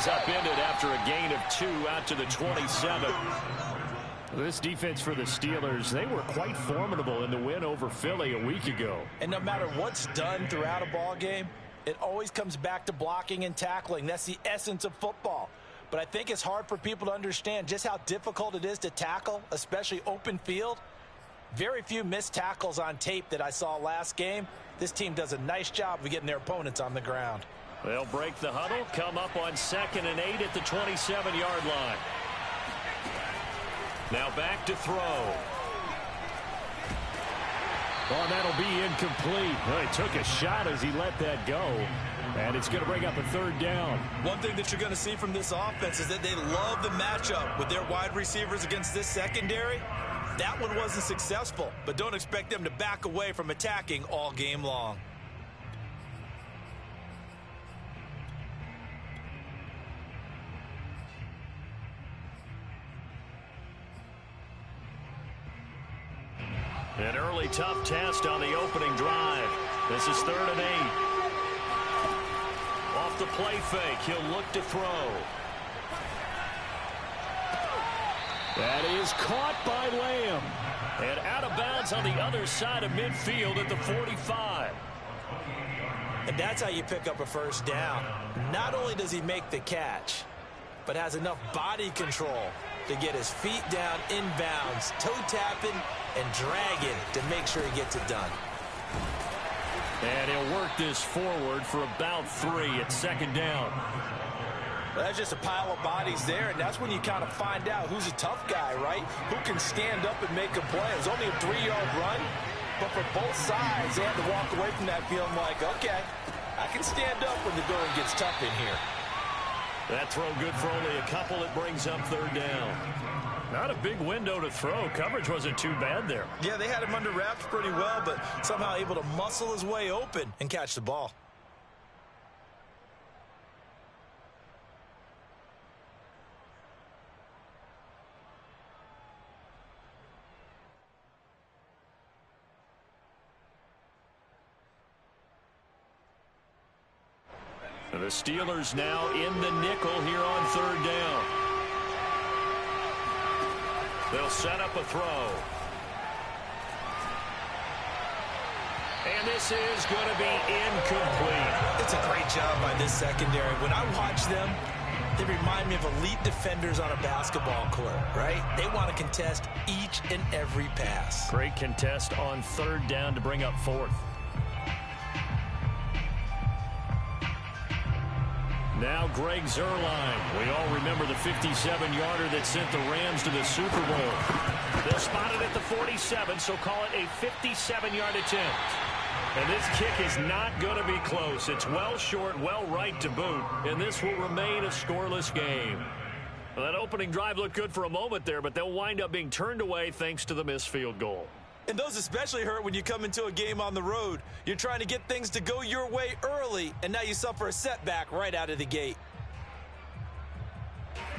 He's upended after a gain of 2 out to the 27. This defense for the Steelers, they were quite formidable in the win over Philly a week ago. And no matter what's done throughout a ball game, it always comes back to blocking and tackling. That's the essence of football. But I think it's hard for people to understand just how difficult it is to tackle, especially open field. Very few missed tackles on tape that I saw last game. This team does a nice job of getting their opponents on the ground. They'll break the huddle, come up on 2nd and 8 at the 27-yard line. Now back to throw. Oh, that'll be incomplete. Well, he took a shot as he let that go. And it's going to bring up a 3rd down. One thing that you're going to see from this offense is that they love the matchup with their wide receivers against this secondary. That one wasn't successful, but don't expect them to back away from attacking all game long. An early tough test on the opening drive. This is 3rd and 8. Off the play fake, he'll look to throw. That is caught by Lamb. And out of bounds on the other side of midfield at the 45. And that's how you pick up a 1st down. Not only does he make the catch, but has enough body control to get his feet down inbounds, toe tapping and dragging to make sure he gets it done. And he'll work this forward for about 3 at 2nd down. Well, that's just a pile of bodies there, and that's when you kind of find out who's a tough guy, right? Who can stand up and make a play. It was only a 3-yard run, but for both sides, they had to walk away from that feeling like, okay, I can stand up when the going gets tough in here. That throw good for only a couple. It brings up 3rd down. Not a big window to throw. Coverage wasn't too bad there. Yeah, they had him under wraps pretty well, but somehow able to muscle his way open and catch the ball. The Steelers now in the nickel here on 3rd down. They'll set up a throw. And this is going to be incomplete. It's a great job by this secondary. When I watch them, they remind me of elite defenders on a basketball court, right? They want to contest each and every pass. Great contest on 3rd down to bring up 4th. Now Greg Zuerlein. We all remember the 57-yarder that sent the Rams to the Super Bowl. They'll spot it at the 47, so call it a 57-yard attempt. And this kick is not going to be close. It's well short, well right to boot, and this will remain a scoreless game. Well, that opening drive looked good for a moment there, but they'll wind up being turned away thanks to the missed field goal. And those especially hurt when you come into a game on the road. You're trying to get things to go your way early, and now you suffer a setback right out of the gate.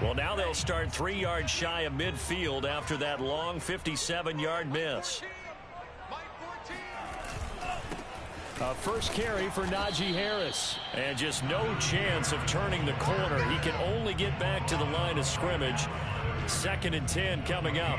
Well, now they'll start 3 yards shy of midfield after that long 57-yard miss. A first carry for Najee Harris. And just no chance of turning the corner. He can only get back to the line of scrimmage. 2nd and 10 coming up.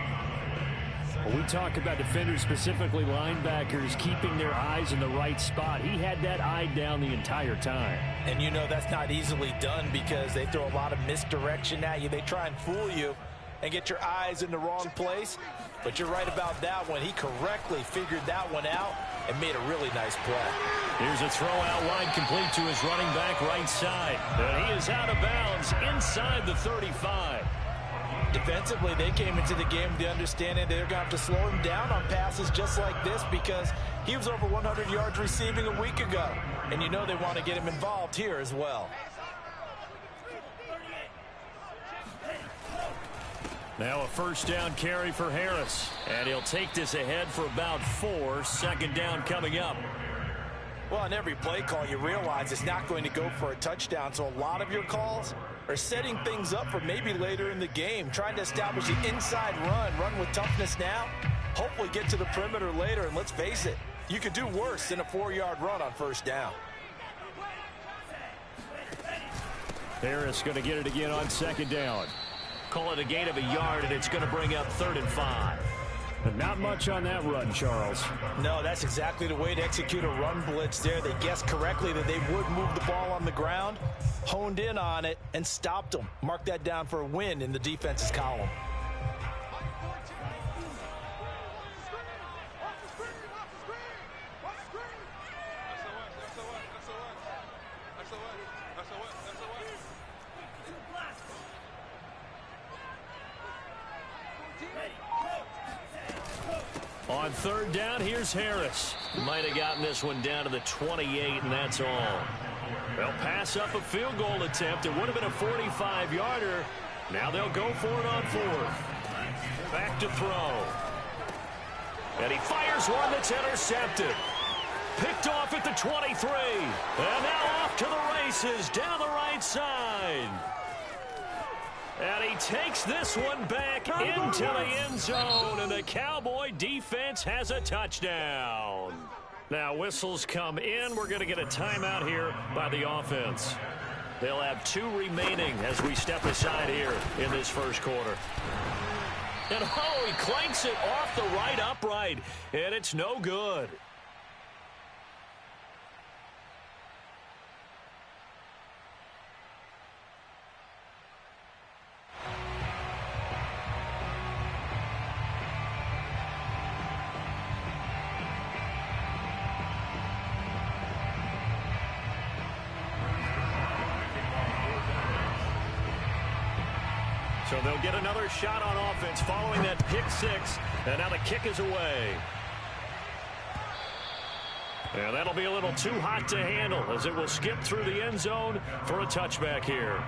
We talk about defenders, specifically linebackers, keeping their eyes in the right spot. He had that eye down the entire time. And you know that's not easily done because they throw a lot of misdirection at you. They try and fool you and get your eyes in the wrong place. But you're right about that one. He correctly figured that one out and made a really nice play. Here's a throw out wide, complete to his running back right side. And he is out of bounds inside the 35. Defensively, they came into the game with the understanding they're going to have to slow him down on passes just like this because he was over 100 yards receiving a week ago. And you know they want to get him involved here as well. Now a first down carry for Harris. And he'll take this ahead for about 4. 2nd down coming up. Well, on every play call, you realize it's not going to go for a touchdown. So a lot of your calls are setting things up for maybe later in the game, trying to establish the inside run with toughness now, hopefully get to the perimeter later. And let's face it, you could do worse than a 4-yard run on first down. Harris going to get it again on second down. Call it a gain of a yard, and it's going to bring up 3rd and 5. But not much on that run, Charles. No, that's exactly the way to execute a run blitz there. They guessed correctly that they would move the ball on the ground, honed in on it, and stopped them. Mark that down for a win in the defense's column. On 3rd down, here's Harris. Might have gotten this one down to the 28, and that's all. They'll pass up a field goal attempt. It would have been a 45-yarder. Now they'll go for it on 4th. Back to throw. And he fires one that's intercepted. Picked off at the 23. And now off to the races down the right side. And he takes this one back into the end zone, and the Cowboy defense has a touchdown. Now whistles come in. We're going to get a timeout here by the offense. They'll have 2 remaining as we step aside here in this first quarter. And oh, he clanks it off the right upright, and it's no good. So they'll get another shot on offense following that pick 6, and now the kick is away. And that'll be a little too hot to handle as it will skip through the end zone for a touchback here.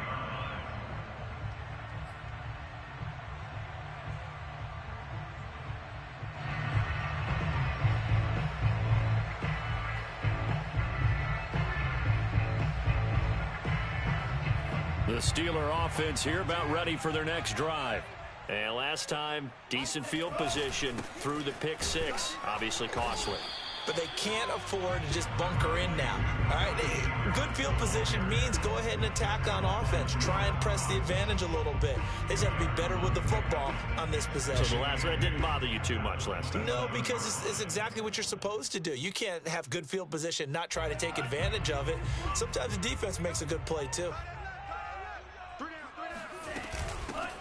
The Steeler offense here about ready for their next drive. And last time, decent field position through the pick 6. Obviously costly. But they can't afford to just bunker in now. All right, good field position means go ahead and attack on offense. Try and press the advantage a little bit. They just have to be better with the football on this possession. So the last one didn't bother you too much last time? No, because it's exactly what you're supposed to do. You can't have good field position, not try to take advantage of it. Sometimes the defense makes a good play too.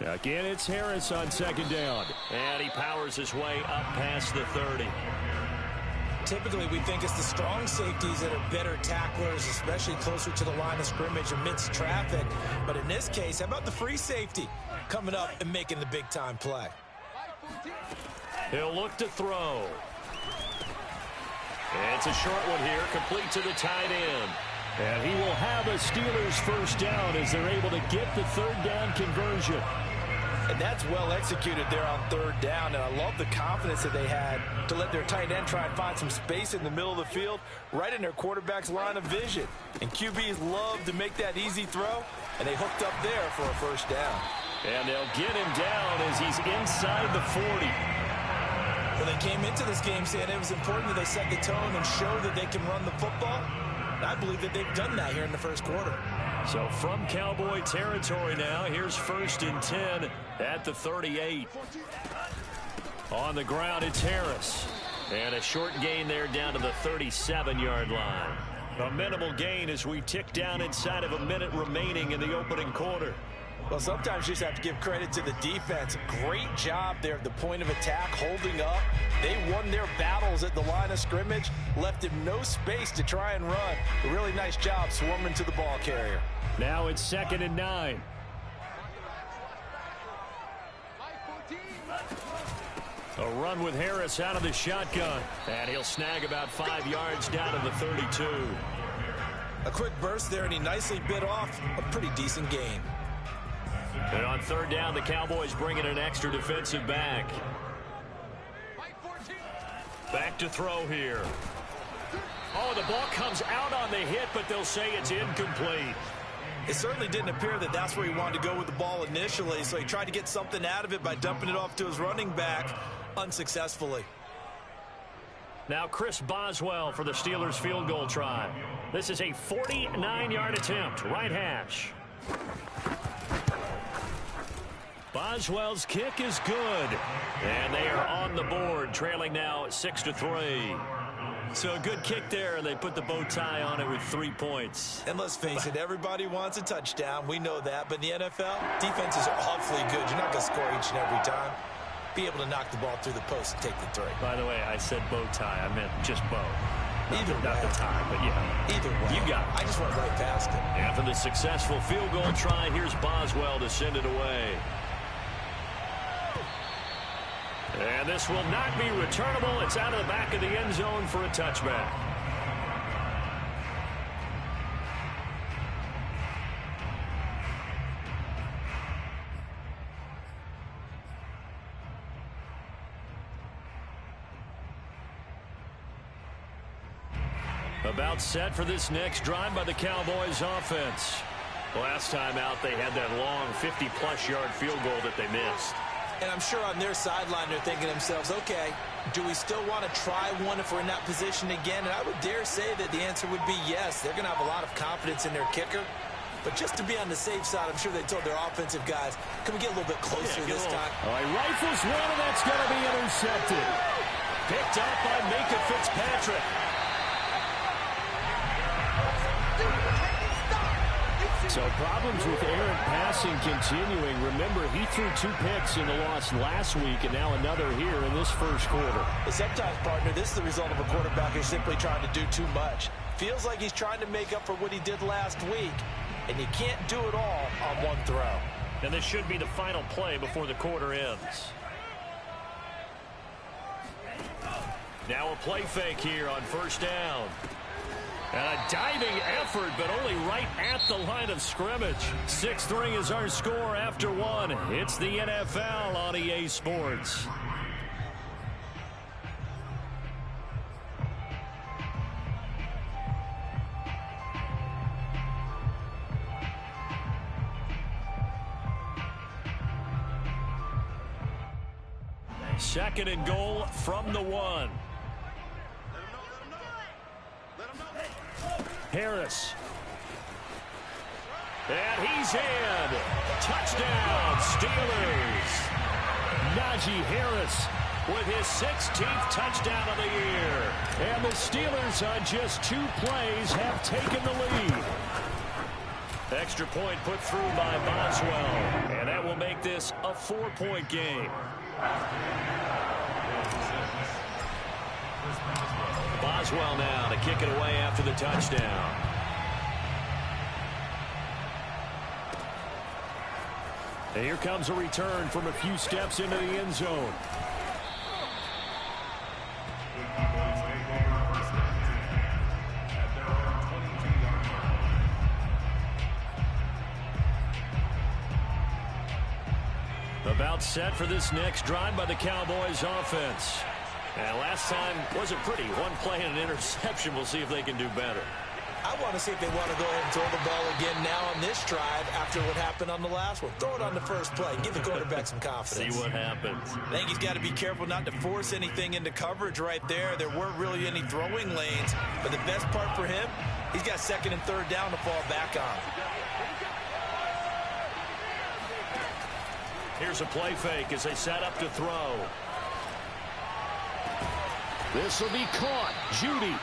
Again, it's Harris on second down. And he powers his way up past the 30. Typically, we think it's the strong safeties that are better tacklers, especially closer to the line of scrimmage amidst traffic. But in this case, how about the free safety coming up and making the big-time play? He'll look to throw. And it's a short one here, complete to the tight end. And he will have a Steelers first down as they're able to get the 3rd down conversion. And that's well executed there on 3rd down, and I love the confidence that they had to let their tight end try and find some space in the middle of the field, right in their quarterback's line of vision. And QBs love to make that easy throw, and they hooked up there for a first down. And they'll get him down as he's inside the 40. When they came into this game saying it was important that they set the tone and show that they can run the football, and I believe that they've done that here in the first quarter. So from Cowboy territory now, here's 1st and 10 at the 38. On the ground, it's Harris. And a short gain there down to the 37-yard line. A minimal gain as we tick down inside of a minute remaining in the opening quarter. Well, sometimes you just have to give credit to the defense. Great job there at the point of attack, holding up. They won their battles at the line of scrimmage, left him no space to try and run. A really nice job swarming to the ball carrier. Now it's 2nd and 9. A run with Harris out of the shotgun. And he'll snag about 5 yards down to the 32. A quick burst there, and he nicely bit off a pretty decent gain. And on 3rd down, the Cowboys bring in an extra defensive back. Back to throw here. Oh, the ball comes out on the hit, but they'll say it's incomplete. It certainly didn't appear that that's where he wanted to go with the ball initially, so he tried to get something out of it by dumping it off to his running back unsuccessfully. Now Chris Boswell for the Steelers field goal try. This is a 49-yard attempt, right hash. Boswell's kick is good. And they are on the board, trailing now 6-3. So a good kick there, and they put the bow tie on it with 3 points. And let's face it, everybody wants a touchdown. We know that. But in the NFL, defenses are awfully good. You're not going to score each and every time. Be able to knock the ball through the post and take the 3. By the way, I said bow tie. I meant just bow. Not the tie, but yeah. Either way. You got it. I just went right past it. After the successful field goal try, here's Boswell to send it away. And this will not be returnable. It's out of the back of the end zone for a touchback. About set for this next drive by the Cowboys offense. Last time out, they had that long 50-plus yard field goal that they missed. And I'm sure on their sideline they're thinking to themselves, okay, do we still want to try one if we're in that position again? And I would dare say that the answer would be yes. They're going to have a lot of confidence in their kicker. But just to be on the safe side, I'm sure they told their offensive guys, can we get a little bit closer this time? All right, rifles one, and that's going to be intercepted. Picked up by Minka Fitzpatrick. So problems with errant passing continuing. Remember, he threw 2 picks in the loss last week, and now another here in this first quarter. But sometimes, partner, this is the result of a quarterback who's simply trying to do too much. Feels like he's trying to make up for what he did last week, and you can't do it all on one throw. And this should be the final play before the quarter ends. Now a play fake here on first down. And a diving effort, but only right at the line of scrimmage. 6-3 is our score after 1. It's the NFL on EA Sports. Second and goal from the 1. Harris. And he's in. Touchdown, Steelers. Najee Harris with his 16th touchdown of the year. And the Steelers on just 2 plays have taken the lead. Extra point put through by Boswell. And that will make this a 4-point game. Boswell now to kick it away after the touchdown. And here comes a return from a few steps into the end zone. About set for this next drive by the Cowboys offense. And last time wasn't pretty. 1 play and an interception. We'll see if they can do better. I want to see if they want to go ahead and throw the ball again now on this drive after what happened on the last one. Throw it on the first play. Give the quarterback some confidence. See what happens. I think he's got to be careful not to force anything into coverage right there. There weren't really any throwing lanes. But the best part for him, he's got 2nd and 3rd down to fall back on. Here's a play fake as they set up to throw. This will be caught. Judy.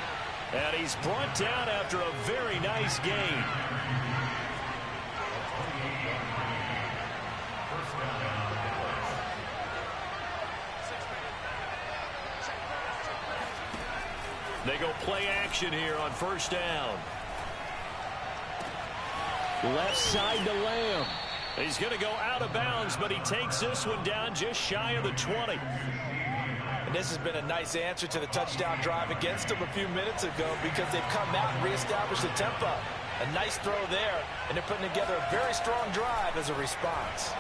And he's brought down after a very nice gain. They go play action here on first down. Left side to Lamb. He's going to go out of bounds, but he takes this one down just shy of the 20. And this has been a nice answer to the touchdown drive against them a few minutes ago because they've come out and reestablished the tempo. A nice throw there, and they're putting together a very strong drive as a response.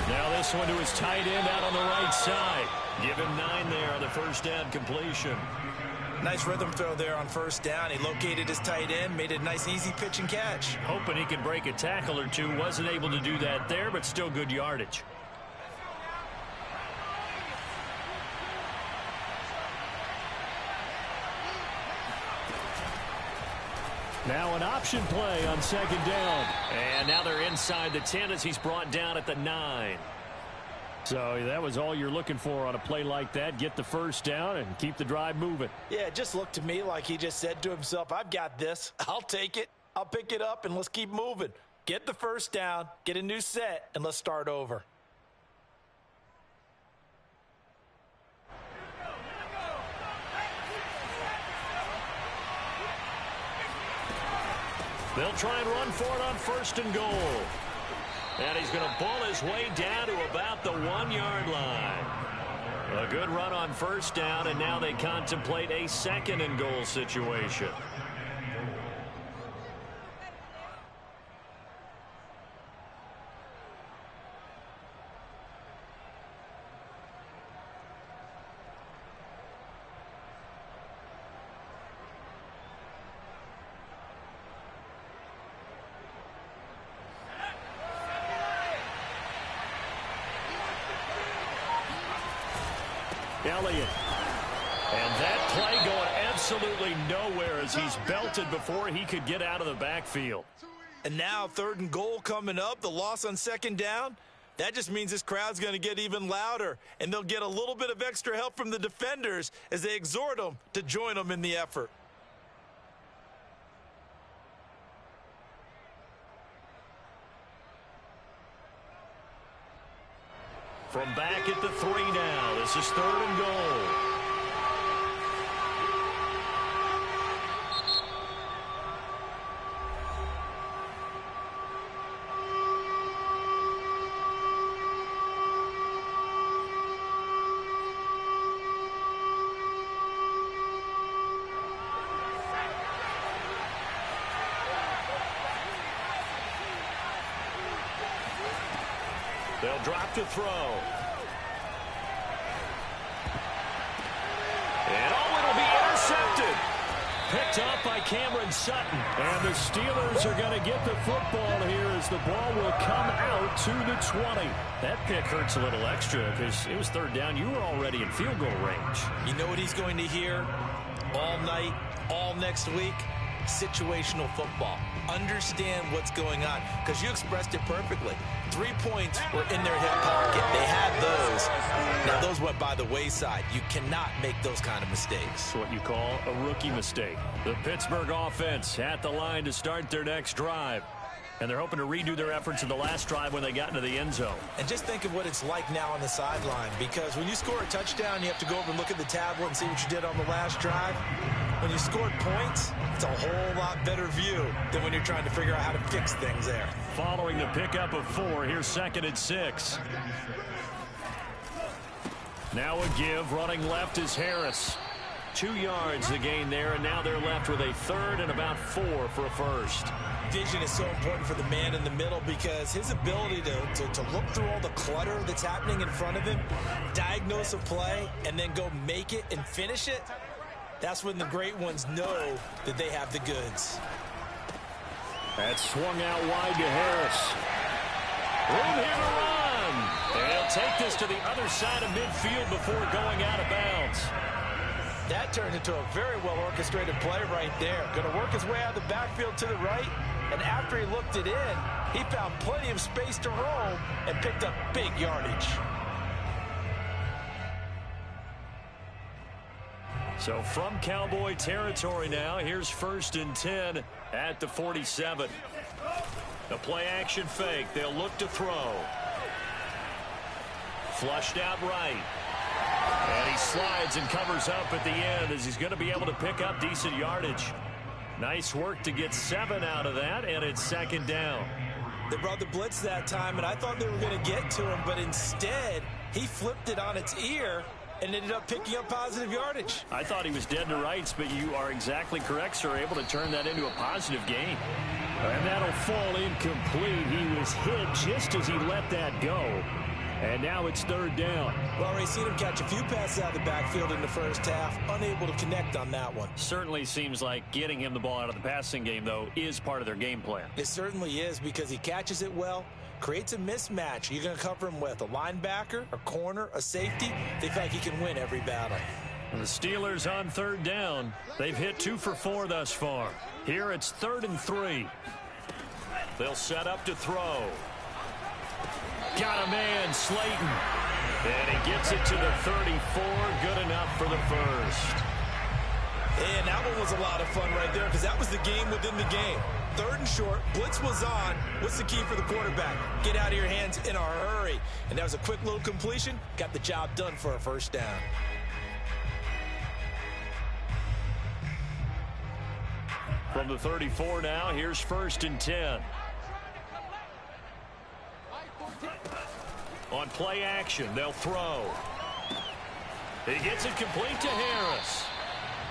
Now this one to his tight end out on the right side. Give him 9 there on the first down completion. Nice rhythm throw there on first down. He located his tight end, made a nice easy pitch and catch. Hoping he can break a tackle or two. Wasn't able to do that there, but still good yardage. Now an option play on second down. And now they're inside the 10 as he's brought down at the 9. So that was all you're looking for on a play like that. Get the first down and keep the drive moving. Yeah, it just looked to me like he just said to himself, I've got this. I'll take it. I'll pick it up, and let's keep moving. Get the first down, get a new set, and let's start over. They'll try and run for it on first and goal. And he's going to bull his way down to about the 1-yard line. A good run on first down, and now they contemplate a second and goal situation. Elliott. And that play going absolutely nowhere as he's belted before he could get out of the backfield. And now third and goal coming up, the loss on second down. That just means this crowd's going to get even louder, and they'll get a little bit of extra help from the defenders as they exhort them to join them in the effort. From back at the 3 now. This is third and goal. They'll drop to throw. And it'll be intercepted. Picked up by Cameron Sutton. And the Steelers are going to get the football here as the ball will come out to the 20. That pick hurts a little extra because it was third down. You were already in field goal range. You know what he's going to hear all night, all next week? Situational football. Understand what's going on, because you expressed it perfectly. 3 points were in their hip pocket. They had those. Now those went by the wayside. You cannot make those kind of mistakes. It's what you call a rookie mistake. The Pittsburgh offense at the line to start their next drive. And they're hoping to redo their efforts in the last drive when they got into the end zone. And just think of what it's like now on the sideline, because when you score a touchdown, you have to go over and look at the tablet and see what you did on the last drive. When you scored points, it's a whole lot better view than when you're trying to figure out how to fix things there. Following the pickup of 4, here's 2nd and 6. Now a give, running left is Harris. 2 yards the gain there, and now they're left with a third and about 4 for a first. Vision is so important for the man in the middle, because his ability to look through all the clutter that's happening in front of him, diagnose a play, and then go make it and finish it, that's when the great ones know that they have the goods. That swung out wide to Harris. Room here to run. And he'll take this to the other side of midfield before going out of bounds. That turned into a very well-orchestrated play right there. Going to work his way out of the backfield to the right, and after he looked it in, he found plenty of space to roam and picked up big yardage. So from Cowboy territory now, here's 1st and 10 at the 47. The play action fake. They'll look to throw. Flushed out right. And he slides and covers up at the end as he's going to be able to pick up decent yardage. Nice work to get 7 out of that, and it's 2nd down. They brought the blitz that time, and I thought they were going to get to him, but instead he flipped it on its ear and ended up picking up positive yardage. I thought he was dead to rights, but you are exactly correct, sir. Able to turn that into a positive gain. And that'll fall incomplete. He was hit just as he let that go. And now it's 3rd down. Well, already seen him catch a few passes out of the backfield in the first half. Unable to connect on that one. Certainly seems like getting him the ball out of the passing game, though, is part of their game plan. It certainly is, because he catches it well, creates a mismatch. You're going to cover him with a linebacker, a corner, a safety. They feel like he can win every battle. The Steelers on third down. They've hit 2 for 4 thus far. Here it's 3rd and 3. They'll set up to throw. Got a man, Slayton. And he gets it to the 34. Good enough for the first. And that one was a lot of fun right there because that was the game within the game. 3rd and short, blitz was on. What's the key for the quarterback? Get out of your hands in a hurry. And that was a quick little completion. Got the job done for a first down. From the 34 now, here's 1st and 10. On play action, they'll throw. He gets it complete to Harris.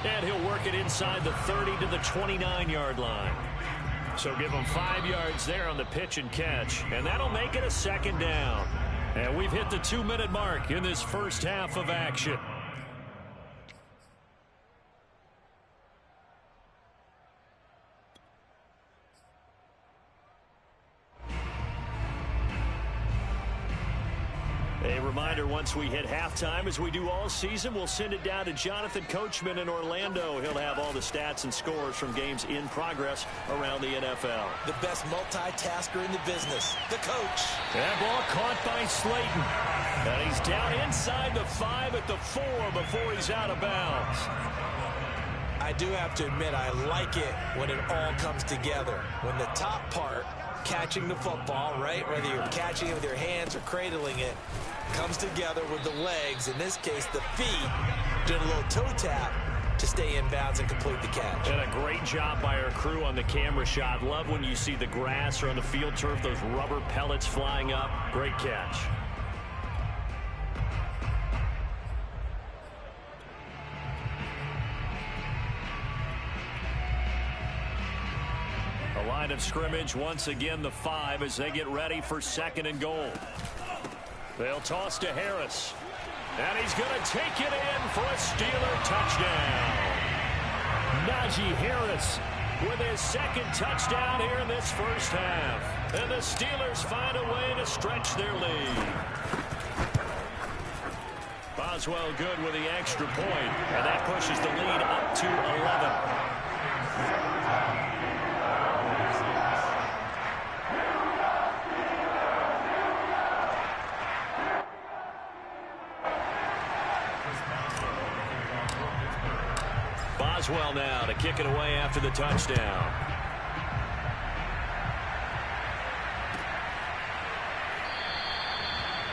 And he'll work it inside the 30 to the 29-yard line. So give him 5 yards there on the pitch and catch. And that'll make it a 2nd down. And we've hit the 2-minute mark in this first half of action. A reminder, once we hit halftime, as we do all season, we'll send it down to Jonathan Coachman in Orlando. He'll have all the stats and scores from games in progress around the NFL. The best multitasker in the business, the coach. That ball caught by Slayton. And he's down inside the 5 at the 4 before he's out of bounds. I do have to admit, I like it when it all comes together. When the top part, catching the football, right, whether you're catching it with your hands or cradling it, comes together with the legs, in this case the feet, doing a little toe tap to stay in bounds and complete the catch. And a great job by our crew on the camera shot. Love when you see the grass or on the field turf, those rubber pellets flying up. Great catch. The line of scrimmage, once again the 5 as they get ready for 2nd and goal. They'll toss to Harris. And he's going to take it in for a Steeler touchdown. Najee Harris with his 2nd touchdown here in this first half. And the Steelers find a way to stretch their lead. Boswell good with the extra point, and that pushes the lead up to 11. Boswell now to kick it away after the touchdown.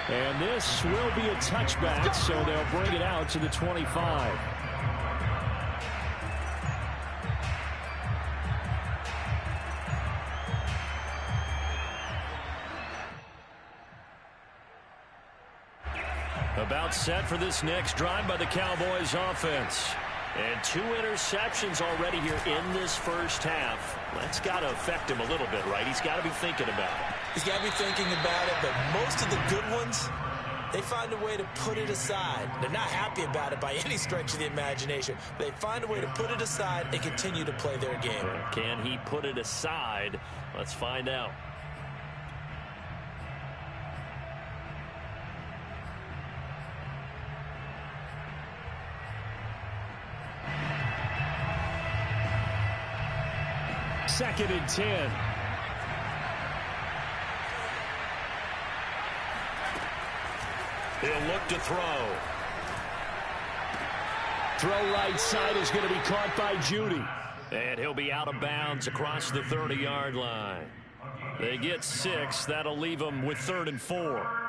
And this will be a touchback, so they'll bring it out to the 25. About set for this next drive by the Cowboys offense. And 2 interceptions already here in this first half. That's got to affect him a little bit, right? He's got to be thinking about it. He's got to be thinking about it, but most of the good ones, they find a way to put it aside. They're not happy about it by any stretch of the imagination. They find a way to put it aside and continue to play their game. Can he put it aside? Let's find out. Second and 10. He'll look to throw. Throw right side is going to be caught by Judy. And he'll be out of bounds across the 30-yard line. They get 6. That'll leave them with 3rd and 4.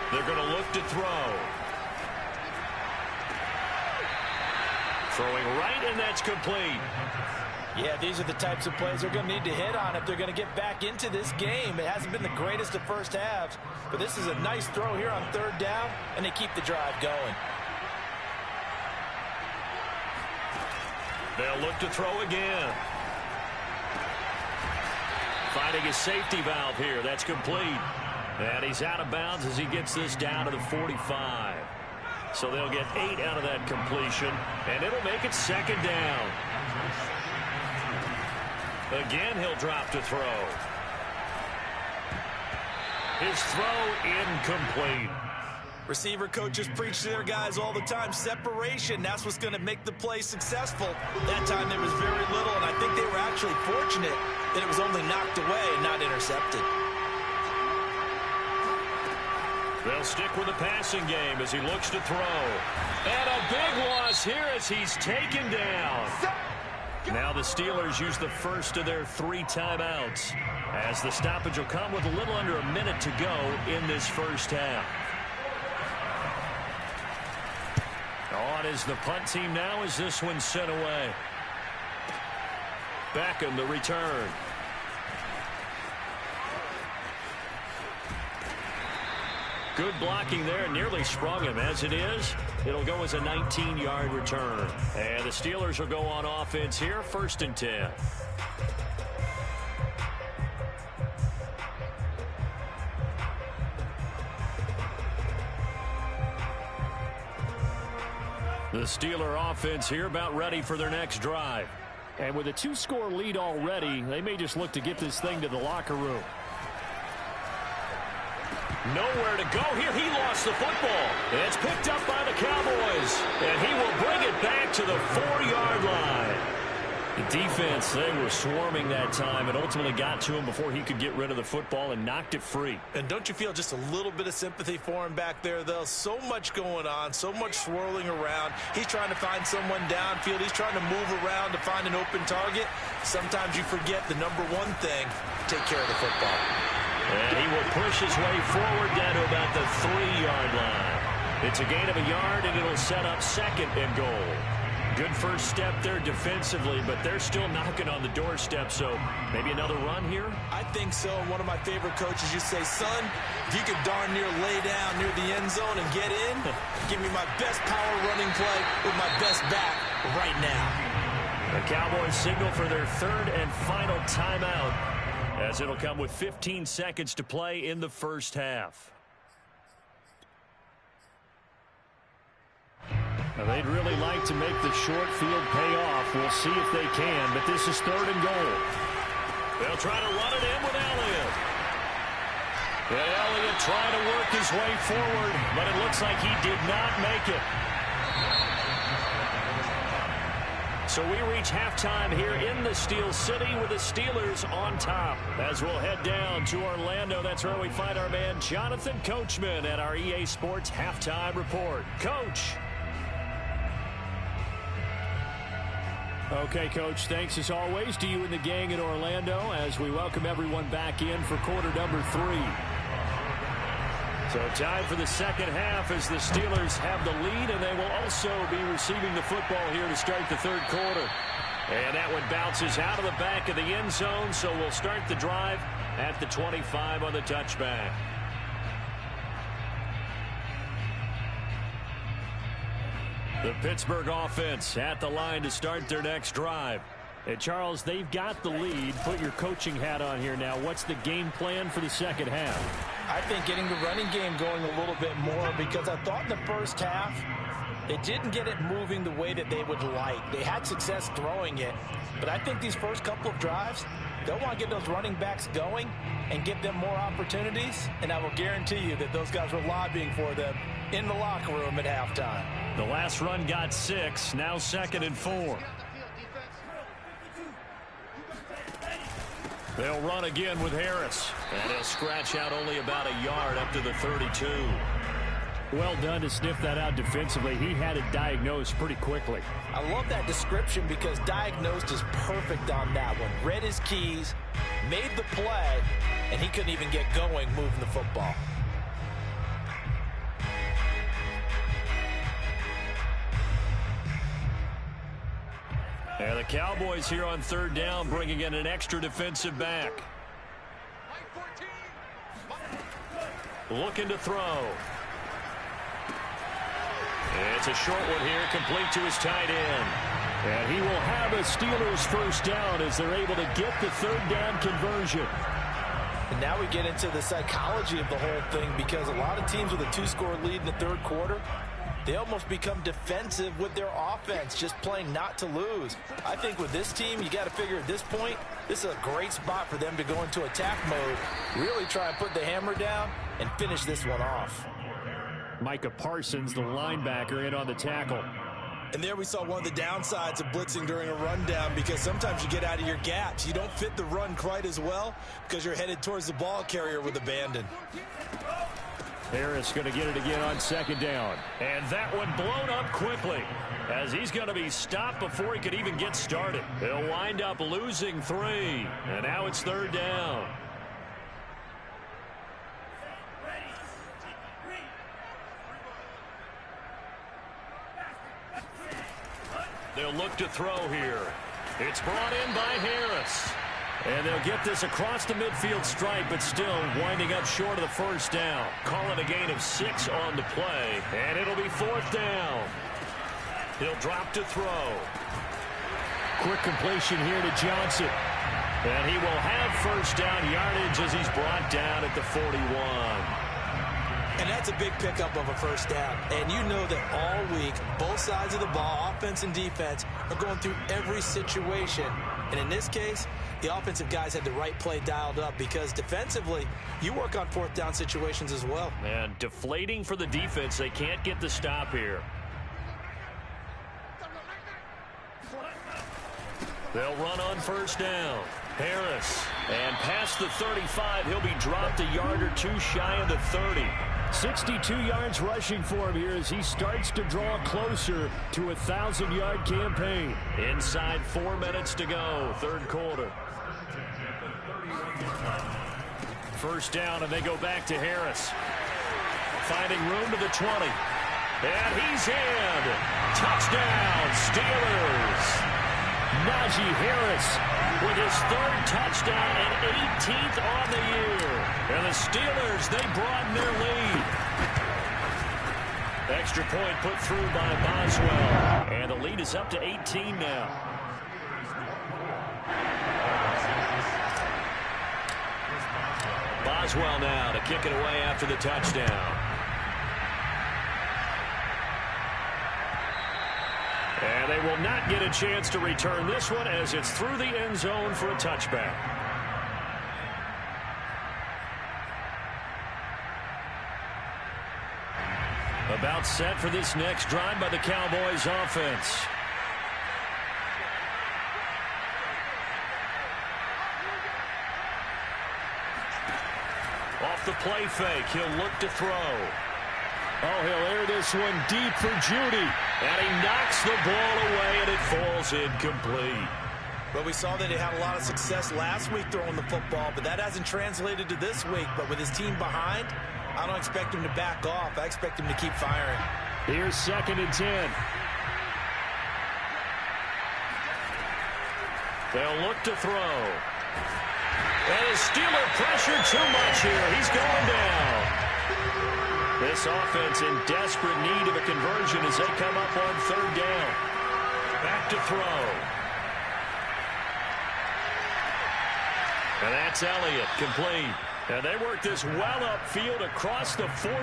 They're going to look to throw. Throwing right, and that's complete. Yeah, these are the types of plays they're going to need to hit on if they're going to get back into this game. It hasn't been the greatest of first halves, but this is a nice throw here on 3rd down, and they keep the drive going. They'll look to throw again. Finding his safety valve here. That's complete. And he's out of bounds as he gets this down to the 45. So they'll get 8 out of that completion, and it'll make it second down. Again, he'll drop to throw. His throw incomplete. Receiver coaches preach to their guys all the time. Separation, that's what's going to make the play successful. That time there was very little, and I think they were actually fortunate that it was only knocked away and not intercepted. They'll stick with the passing game as he looks to throw. And a big loss here as he's taken down. Now the Steelers use the first of their 3 timeouts, as the stoppage will come with a little under a minute to go in this first half. On is the punt team now as this one's sent away. Beckham the return. Good blocking there, nearly sprung him. As it is, it'll go as a 19-yard return. And the Steelers will go on offense here, 1st and 10. The Steeler offense here about ready for their next drive. And with a 2-score lead already, they may just look to get this thing to the locker room. Nowhere to go here. He lost the football. It's picked up by the Cowboys, and he will bring it back to the 4-yard line. The defense, they were swarming that time and ultimately got to him before he could get rid of the football and knocked it free. And don't you feel just a little bit of sympathy for him back there, though? So much going on, so much swirling around. He's trying to find someone downfield. He's trying to move around to find an open target. Sometimes you forget the number one thing, take care of the football. And he will push his way forward down to about the 3-yard line. It's a gain of a yard, and it'll set up 2nd and goal. Good first step there defensively, but they're still knocking on the doorstep, so maybe another run here? I think so. One of my favorite coaches used to say, son, if you could darn near lay down near the end zone and get in, give me my best power running play with my best back right now. The Cowboys signal for their 3rd and final timeout, as it'll come with 15 seconds to play in the first half. Now, they'd really like to make the short field pay off. We'll see if they can, but this is 3rd and goal. They'll try to run it in with Elliott. And Elliott trying to work his way forward, but it looks like he did not make it. So we reach halftime here in the Steel City with the Steelers on top. As we'll head down to Orlando, that's where we find our man Jonathan Coachman at our EA Sports Halftime Report. Coach. Okay, Coach, thanks as always to you and the gang in Orlando as we welcome everyone back in for quarter number 3. So time for the second half as the Steelers have the lead, and they will also be receiving the football here to start the 3rd quarter. And that one bounces out of the back of the end zone, so we'll start the drive at the 25 on the touchback. The Pittsburgh offense at the line to start their next drive. Hey, Charles, they've got the lead. Put your coaching hat on here now. What's the game plan for the second half? I think getting the running game going a little bit more, because I thought in the first half they didn't get it moving the way that they would like. They had success throwing it, but I think these first couple of drives, they'll want to get those running backs going and give them more opportunities, and I will guarantee you that those guys were lobbying for them in the locker room at halftime. The last run got 6, now 2nd and 4. They'll run again with Harris, and he'll scratch out only about a yard up to the 32. Well done to sniff that out defensively. He had it diagnosed pretty quickly. I love that description because diagnosed is perfect on that one. Read his keys, made the play, and he couldn't even get going moving the football. And the Cowboys here on 3rd down, bringing in an extra defensive back. Looking to throw. It's a short one here, complete to his tight end. And he will have a Steelers first down as they're able to get the 3rd down conversion. And now we get into the psychology of the whole thing, because a lot of teams with a 2-score lead in the 3rd quarter, they almost become defensive with their offense, just playing not to lose. I think with this team, you got to figure at this point, this is a great spot for them to go into attack mode, really try and put the hammer down and finish this one off. Micah Parsons, the linebacker, in on the tackle. And there we saw one of the downsides of blitzing during a rundown, because sometimes you get out of your gaps. You don't fit the run quite as well because you're headed towards the ball carrier with abandon. Harris going to get it again on second down. And that one blown up quickly, as he's going to be stopped before he could even get started. He'll wind up losing 3, and now it's third down. They'll look to throw here. It's brought in by Harris. And they'll get this across the midfield stripe, but still winding up short of the first down. Call it a gain of 6 on the play, and it'll be fourth down. He'll drop to throw. Quick completion here to Johnson. And he will have first down yardage as he's brought down at the 41. And that's a big pickup of a first down. And you know that all week, both sides of the ball, offense and defense, are going through every situation. And in this case, the offensive guys had the right play dialed up, because defensively, you work on fourth down situations as well. And deflating for the defense. They can't get the stop here. They'll run on first down. Harris. And past the 35, he'll be dropped a yard or two shy of the 30. 62 yards rushing for him here as he starts to draw closer to a 1,000-yard campaign. Inside 4 minutes to go, third quarter. First down, and they go back to Harris. Finding room to the 20. And he's in. Touchdown, Steelers. Najee Harris with his third touchdown and 18th on the year. And the Steelers, they broaden their lead. Extra point put through by Boswell. And the lead is up to 18 now. Boswell now to kick it away after the touchdown. And they will not get a chance to return this one, as it's through the end zone for a touchback. About set for this next drive by the Cowboys offense. Off the play fake, he'll look to throw. Oh, he'll air this one deep for Judy. And he knocks the ball away, and it falls incomplete. But we saw that he had a lot of success last week throwing the football, but that hasn't translated to this week. But with his team behind, I don't expect him to back off. I expect him to keep firing. Here's 2nd and 10. They'll look to throw. And his Steeler pressure too much here. He's going down. This offense in desperate need of a conversion as they come up on third down. Back to throw. And that's Elliott, complete. And they work this well upfield across the 45.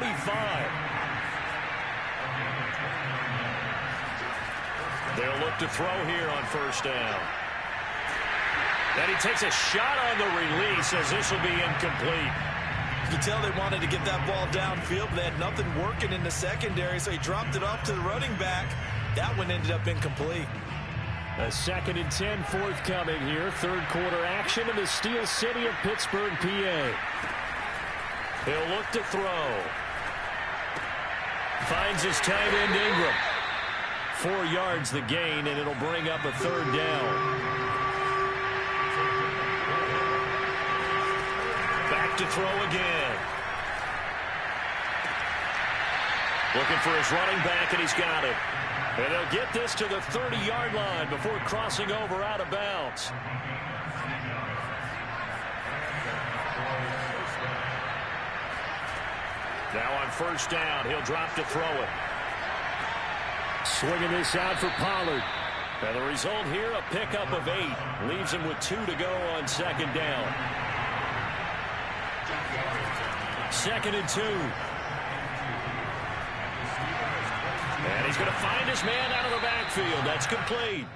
They'll look to throw here on first down. And he takes a shot on the release, as this will be incomplete. You can tell they wanted to get that ball downfield, but they had nothing working in the secondary, so he dropped it off to the running back. That one ended up incomplete. A 2nd and 10 forthcoming here. Third quarter action in the Steel City of Pittsburgh, PA. He'll look to throw. Finds his tight end Ingram. 4 yards the gain, and it'll bring up a third down. Back to throw again. Looking for his running back, and he's got it. And they'll get this to the 30-yard line before crossing over out of bounds. Now on first down, he'll drop to throw it. Swinging this out for Pollard. And the result here, a pickup of 8. Leaves him with 2 to go on second down. 2nd and 2. And he's going to find his man out of the backfield. That's complete.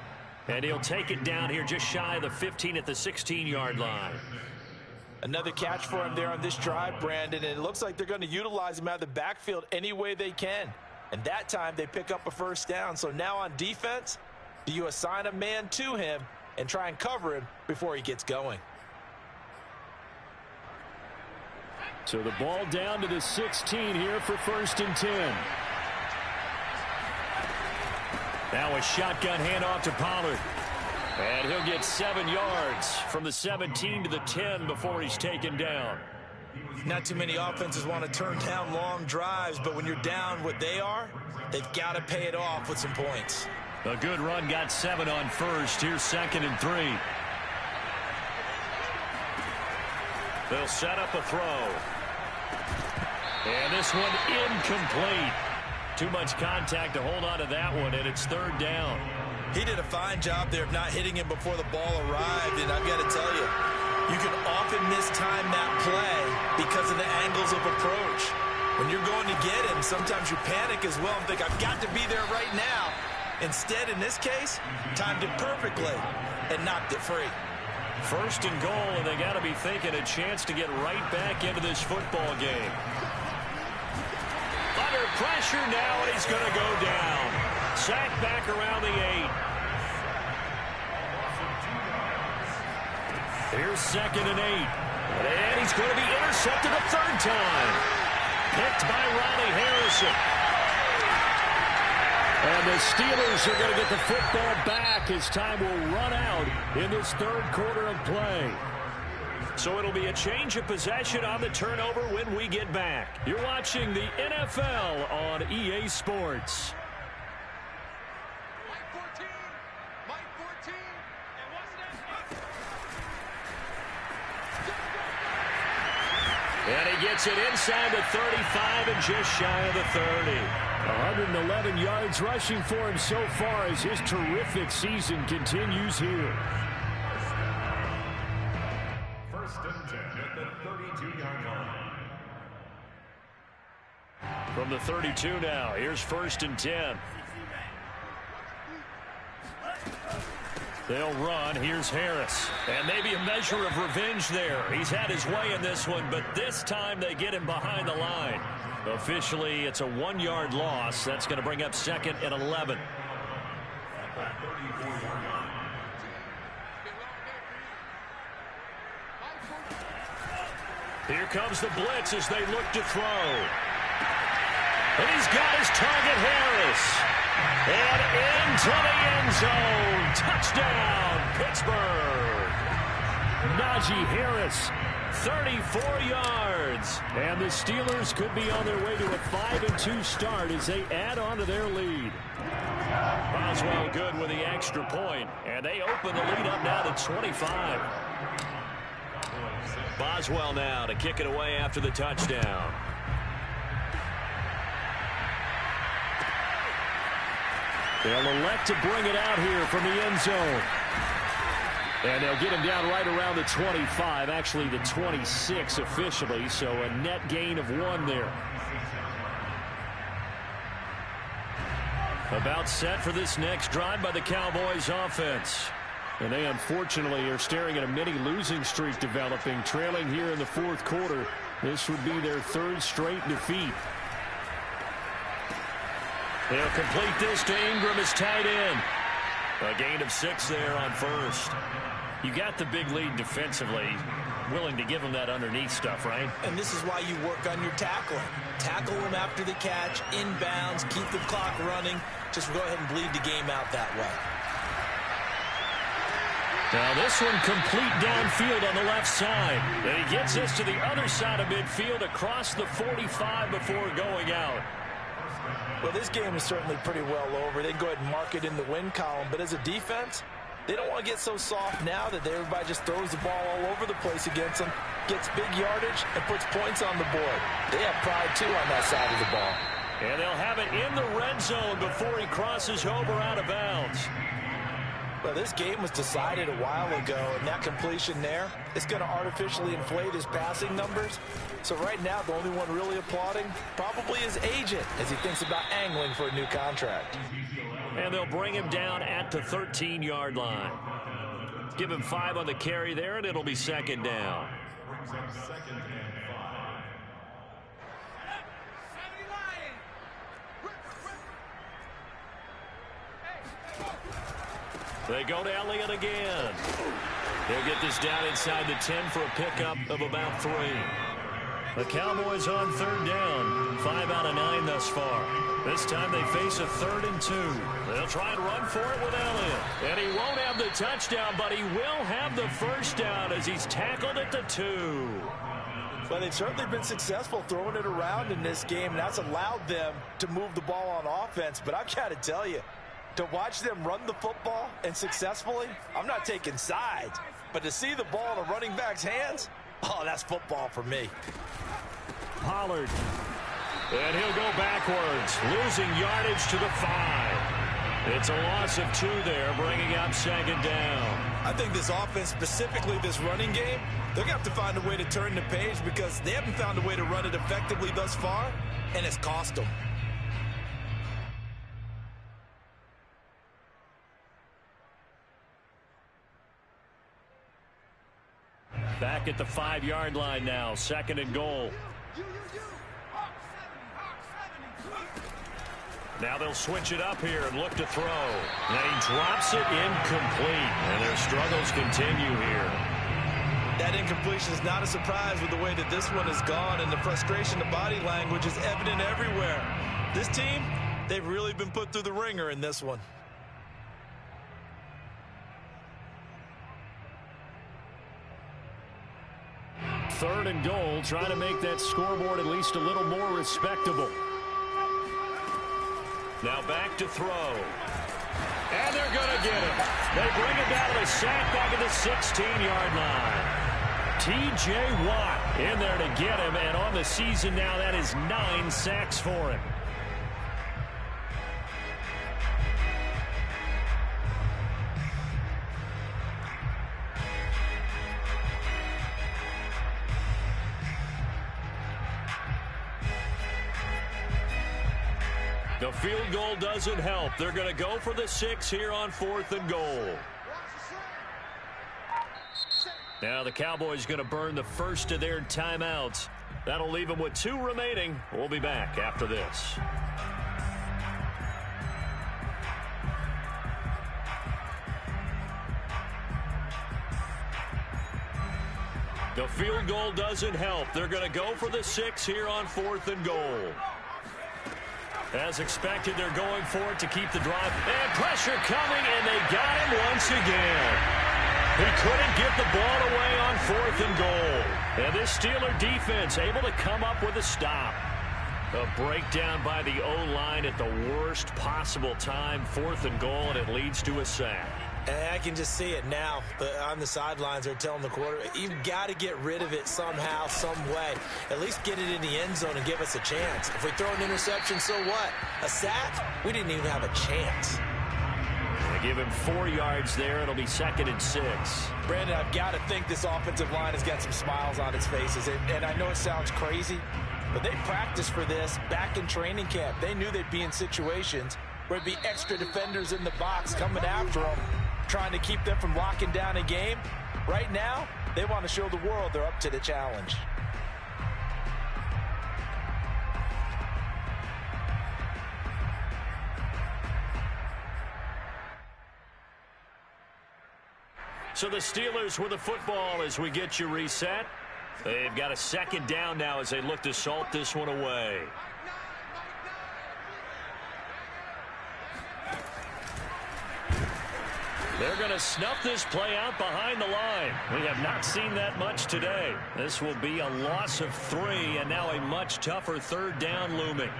And he'll take it down here just shy of the 15 at the 16-yard line. Another catch for him there on this drive, Brandon, and it looks like they're going to utilize him out of the backfield any way they can. And that time they pick up a first down. So now on defense, do you assign a man to him and try and cover him before he gets going? So the ball down to the 16 here for 1st and 10. Now a shotgun handoff to Pollard. And he'll get 7 yards from the 17 to the 10 before he's taken down. Not too many offenses want to turn down long drives, but when you're down what they are, they've got to pay it off with some points. A good run, got 7 on first. Here's 2nd and 3. They'll set up a throw. And this one incomplete. Too much contact to hold on to that one, and it's 3rd down. He did a fine job there of not hitting him before the ball arrived, and I've got to tell you, you can often mistime that play because of the angles of approach. When you're going to get him, sometimes you panic as well and think, I've got to be there right now. Instead, in this case, timed it perfectly and knocked it free. 1st and goal, and they got to be thinking a chance to get right back into this football game. Under pressure now, and he's going to go down. Sacked back around the 8. Here's 2nd and 8. And he's going to be intercepted a 3rd time. Picked by Riley Harrison. And the Steelers are going to get the football back as time will run out in this 3rd quarter of play. So it'll be a change of possession on the turnover when we get back. You're watching the NFL on EA Sports. And he gets it inside the 35 and just shy of the 30. 111 yards rushing for him so far as his terrific season continues here. 1st and 10 at the 32-yard line. From the 32 now, here's 1st and 10. They'll run. Here's Harris. And maybe a measure of revenge there. He's had his way in this one, but this time they get him behind the line. Officially, it's a 1-yard loss. That's going to bring up 2nd and 11. Here comes the blitz as they look to throw. And he's got his target, Harris. And into the end zone. Touchdown, Pittsburgh. Najee Harris, 34 yards. And the Steelers could be on their way to a 5-2 start as they add on to their lead. Boswell good with the extra point. And they open the lead up now to 25. Boswell now to kick it away after the touchdown. They'll elect to bring it out here from the end zone. And they'll get him down right around the 25, actually the 26 officially, so a net gain of 1 there. About set for this next drive by the Cowboys offense. And they unfortunately are staring at a mini losing streak developing, trailing here in the 4th quarter. This would be their 3rd straight defeat. They'll complete this to Ingram as tight end. A gain of 6 there on 1st. You got the big lead defensively. Willing to give them that underneath stuff, right? And this is why you work on your tackling. Tackle them after the catch, inbounds, keep the clock running. Just go ahead and bleed the game out that way. Now this one complete downfield on the left side. And he gets us to the other side of midfield across the 45 before going out. Well, this game is certainly pretty well over. They can go ahead and mark it in the win column. But as a defense, they don't want to get so soft now that everybody just throws the ball all over the place against them, gets big yardage, and puts points on the board. They have pride, too, on that side of the ball. And they'll have it in the red zone before he crosses over out of bounds. Well, this game was decided a while ago, and that completion there is going to artificially inflate his passing numbers. So right now, the only one really applauding probably his agent as he thinks about angling for a new contract. And they'll bring him down at the 13-yard line. Give him 5 on the carry there, and it'll be second down. They go to Elliott again. They'll get this down inside the 10 for a pickup of about 3. The Cowboys on third down. 5 out of 9 thus far. This time they face a 3rd and 2. They'll try and run for it with Elliott. And he won't have the touchdown, but he will have the first down as he's tackled at the 2. Well, they've certainly been successful throwing it around in this game, and that's allowed them to move the ball on offense. But I've got to tell you, to watch them run the football and successfully, I'm not taking sides. But to see the ball in a running back's hands, oh, that's football for me. Pollard. And he'll go backwards, losing yardage to the 5. It's a loss of 2 there, bringing up second down. I think this offense, specifically this running game, they're going to have to find a way to turn the page because they haven't found a way to run it effectively thus far, and it's cost them. Back at the 5-yard line now, 2nd and goal. Now they'll switch it up here and look to throw. And he drops it incomplete, and their struggles continue here. That incompletion is not a surprise with the way that this one has gone, and the frustration, the body language is evident everywhere. This team, they've really been put through the ringer in this one. Third and goal, trying to make that scoreboard at least a little more respectable. Now back to throw. And they're going to get him. They bring him down to the sack back at the 16-yard line. T.J. Watt in there to get him, and on the season now, that is 9 sacks for him. The field goal doesn't help. They're going to go for the 6 here on 4th and goal. Now the Cowboys going to burn the first of their timeouts. That'll leave them with 2 remaining. We'll be back after this. The field goal doesn't help. They're going to go for the 6 here on 4th and goal. As expected, they're going for it to keep the drive. And pressure coming, and they got him once again. He couldn't get the ball away on 4th and goal. And this Steeler defense able to come up with a stop. A breakdown by the O-line at the worst possible time. 4th and goal, and it leads to a sack. And I can just see it now. On the sidelines, they're telling the quarterback, you've got to get rid of it somehow, some way. At least get it in the end zone and give us a chance. If we throw an interception, so what? A sack? We didn't even have a chance. They give him 4 yards there. It'll be 2nd and 6. Brandon, I've got to think this offensive line has got some smiles on its faces. And I know it sounds crazy, but they practiced for this back in training camp. They knew they'd be in situations where there'd be extra defenders in the box coming after them, trying to keep them from locking down a game. Right now, they want to show the world they're up to the challenge. So the Steelers with the football as we get you reset. They've got a 2nd down now as they look to salt this one away. They're going to snuff this play out behind the line. We have not seen that much today. This will be a loss of 3, and now a much tougher 3rd down looming.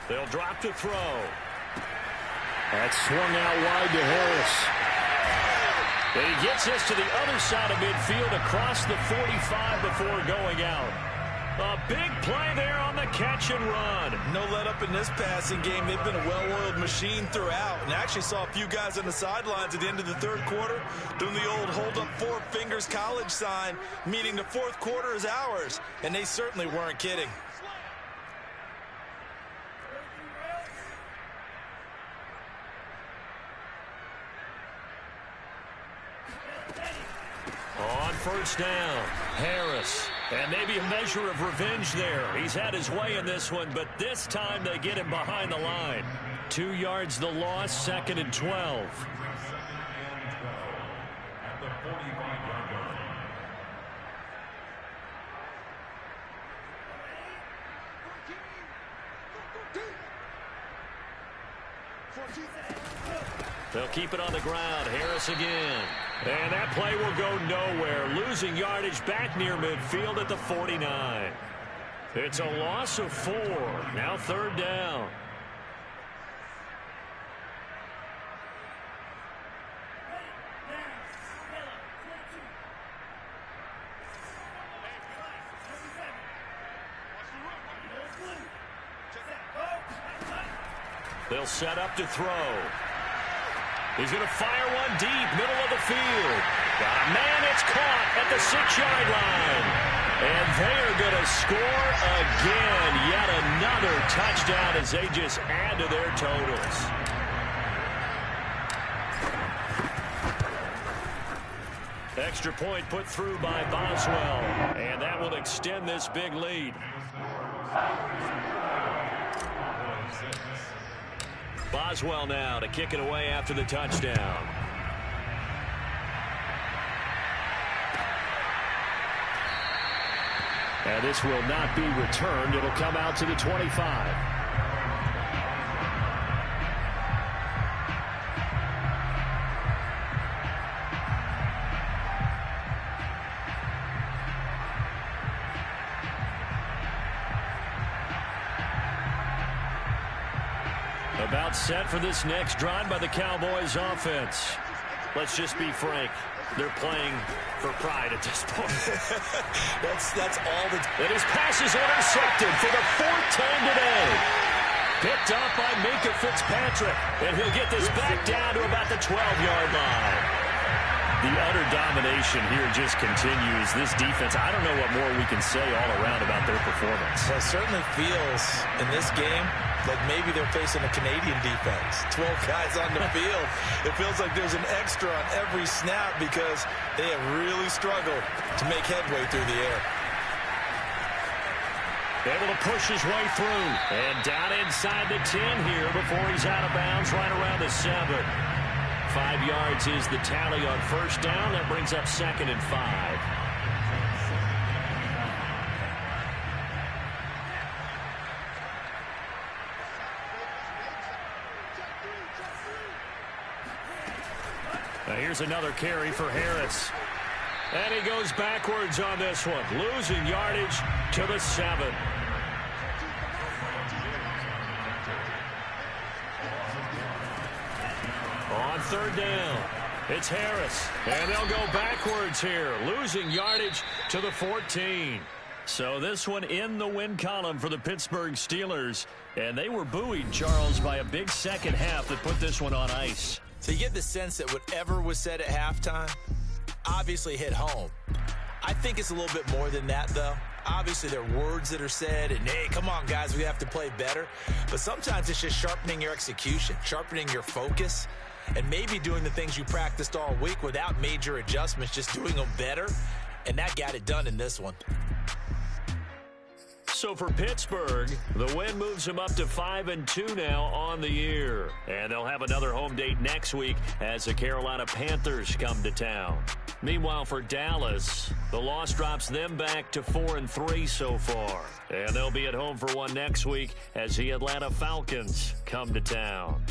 They'll drop to throw. That's swung out wide to Harris. And he gets this to the other side of midfield across the 45 before going out. A big play there on the catch and run. No let up in this passing game. They've been a well-oiled machine throughout. And I actually saw a few guys on the sidelines at the end of the third quarter doing the old hold up four fingers college sign, meaning the fourth quarter is ours. And they certainly weren't kidding. On first down, Harris. And maybe a measure of revenge there. He's had his way in this one, but this time they get him behind the line. 2 yards the loss, 2nd and 12. They'll keep it on the ground. Harris again. And that play will go nowhere. Losing yardage back near midfield at the 49. It's a loss of 4. Now 3rd down. They'll set up to throw. He's going to fire one deep, middle of the field. Got a man, it's caught at the 6-yard line. And they are going to score again. Yet another touchdown as they just add to their totals. Extra point put through by Boswell. And that will extend this big lead. Boswell now to kick it away after the touchdown. And this will not be returned. It'll come out to the 25. About set for this next drive by the Cowboys offense. Let's just be frank. They're playing for pride at this point. that's all that. And his pass is intercepted for the 4th time today. Picked up by Minkah Fitzpatrick. And he'll get this back down to about the 12-yard line. The utter domination here just continues. This defense, I don't know what more we can say all around about their performance. Well, it certainly feels in this game like maybe they're facing a Canadian defense. 12 guys on the field. It feels like there's an extra on every snap because they have really struggled to make headway through the air. Able to push his way through. And down inside the 10 here before he's out of bounds right around the 7. 5 yards is the tally on first down. That brings up 2nd and 5. Now here's another carry for Harris. And he goes backwards on this one. Losing yardage to the 7. On 3rd down, it's Harris. And they'll go backwards here. Losing yardage to the 14. So this one in the win column for the Pittsburgh Steelers. And they were buoyed, Charles, by a big second half that put this one on ice. So you get the sense that whatever was said at halftime obviously hit home. I think it's a little bit more than that, though. Obviously, there are words that are said, and, hey, come on, guys, we have to play better. But sometimes it's just sharpening your execution, sharpening your focus, and maybe doing the things you practiced all week without major adjustments, just doing them better. And that got it done in this one. So for Pittsburgh, the win moves them up to 5-2 now on the year. And they'll have another home date next week as the Carolina Panthers come to town. Meanwhile, for Dallas, the loss drops them back to 4-3 so far. And they'll be at home for one next week as the Atlanta Falcons come to town.